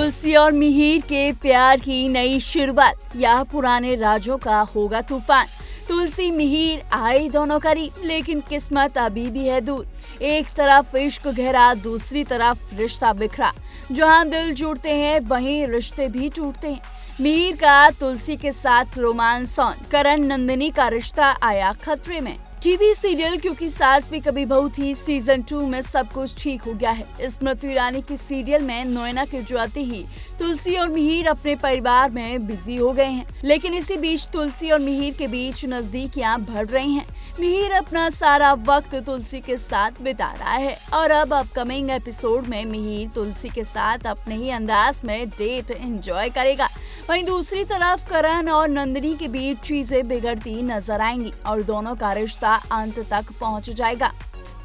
तुलसी और मिहिर के प्यार की नई शुरुआत, यह पुराने राजों का होगा तूफान। तुलसी मिहिर आए दोनों करीब, लेकिन किस्मत अभी भी है दूर। एक तरफ इश्क गहरा, दूसरी तरफ रिश्ता बिखरा। जहां दिल जुड़ते हैं वहीं रिश्ते भी टूटते हैं। मिहिर का तुलसी के साथ रोमांस ऑन, करण नंदिनी का रिश्ता आया खतरे में। टीवी सीरियल क्योंकि सास भी कभी बहू थी सीजन 2 में सब कुछ ठीक हो गया है। स्मृति ईरानी की सीरियल में नोएना के जाते ही तुलसी और मिहिर अपने परिवार में बिजी हो गए हैं, लेकिन इसी बीच तुलसी और मिहिर के बीच नजदीकियां बढ़ रही हैं। मिहिर अपना सारा वक्त तुलसी के साथ बिता रहा है और अब अपकमिंग एपिसोड में मिहिर तुलसी के साथ अपने ही अंदाज में डेट एंजॉय करेगा। वहीं दूसरी तरफ करण और नंदिनी के बीच चीजें बिगड़ती नजर आएंगी और दोनों का रिश्ता अंत तक पहुंच जाएगा।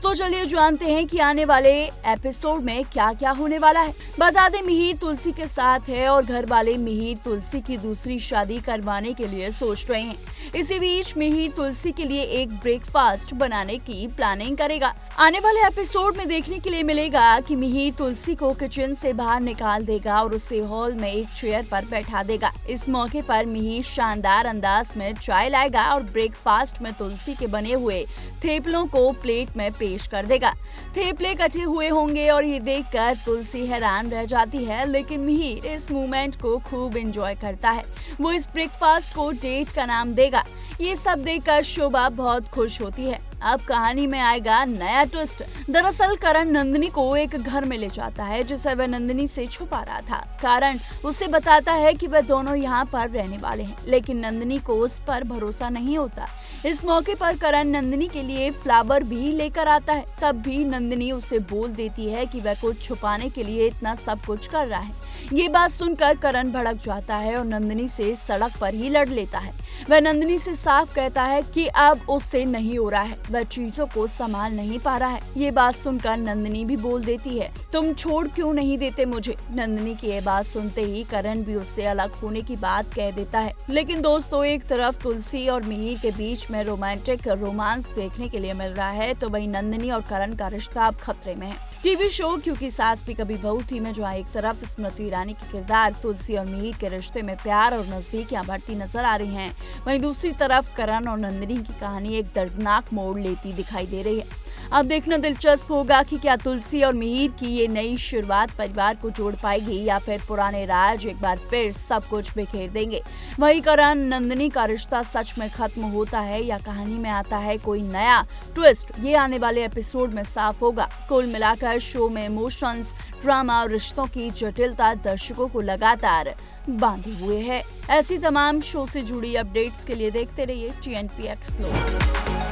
तो चलिए जानते हैं कि आने वाले एपिसोड में क्या क्या होने वाला है। बता दें, मिहिर तुलसी के साथ है और घर वाले मिहिर तुलसी की दूसरी शादी करवाने के लिए सोच रहे हैं। इसी बीच मिहिर तुलसी के लिए एक ब्रेकफास्ट बनाने की प्लानिंग करेगा। आने वाले एपिसोड में देखने के लिए मिलेगा कि मिहिर तुलसी को किचन से बाहर निकाल देगा और उसे हॉल में एक चेयर पर बैठा देगा। इस मौके पर मिहिर शानदार अंदाज में चाय लाएगा और ब्रेकफास्ट में तुलसी के बने हुए थेपलों को प्लेट में पेश कर देगा। थेपले कटे हुए होंगे और ये देखकर तुलसी हैरान रह जाती है, लेकिन मिहिर इस मोमेंट को खूब एंजॉय करता है। वो इस ब्रेकफास्ट को डेट का नाम देगा। ये सब देखकर शोभा बहुत खुश होती है। अब कहानी में आएगा नया ट्विस्ट। दरअसल करण नंदिनी को एक घर में ले जाता है जिसे वह नंदिनी से छुपा रहा था। करण उसे बताता है कि वह दोनों यहाँ पर रहने वाले हैं, लेकिन नंदिनी को उस पर भरोसा नहीं होता। इस मौके पर करण नंदिनी के लिए फ्लावर भी लेकर आता है। तब भी नंदिनी उसे बोल देती है कि वह कुछ छुपाने के लिए इतना सब कुछ कर रहा है। ये बात सुनकर करण भड़क जाता है और नंदिनी से सड़क पर ही लड़ लेता है। वह नंदिनी से साफ कहता है कि अब उससे नहीं हो रहा है, वह चीजों को संभाल नहीं पा रहा है। ये बात सुनकर नंदिनी भी बोल देती है, तुम छोड़ क्यों नहीं देते मुझे। नंदिनी की ये बात सुनते ही करण भी उससे अलग होने की बात कह देता है। लेकिन दोस्तों, एक तरफ तुलसी और मिहिर के बीच में रोमांटिक रोमांस देखने के लिए मिल रहा है, तो वहीं नंदिनी और करण का रिश्ता अब खतरे में है। टीवी शो क्योंकि सास भी कभी बहू थी में जहाँ एक तरफ स्मृति ईरानी की किरदार तुलसी और मिहिर के रिश्ते में प्यार और नजदीकियां बढ़ती नजर आ रही हैं, वहीं दूसरी तरफ करण और नंदिनी की कहानी एक दर्दनाक मोड़ लेती दिखाई दे रही है। अब देखना दिलचस्प होगा कि क्या तुलसी और मिहिर की ये नई शुरुआत परिवार को जोड़ पाएगी या फिर पुराने राज एक बार फिर सब कुछ बिखेर देंगे। वहीं करण नंदिनी का रिश्ता सच में खत्म होता है या कहानी में आता है कोई नया ट्विस्ट, ये आने वाले एपिसोड में साफ होगा। कुल मिलाकर शो में इमोशंस, ड्रामा और रिश्तों की जटिलता दर्शकों को लगातार बांधे हुए है। ऐसी तमाम शो से जुड़ी अपडेट्स के लिए देखते रहिए TNP एक्सप्लोर।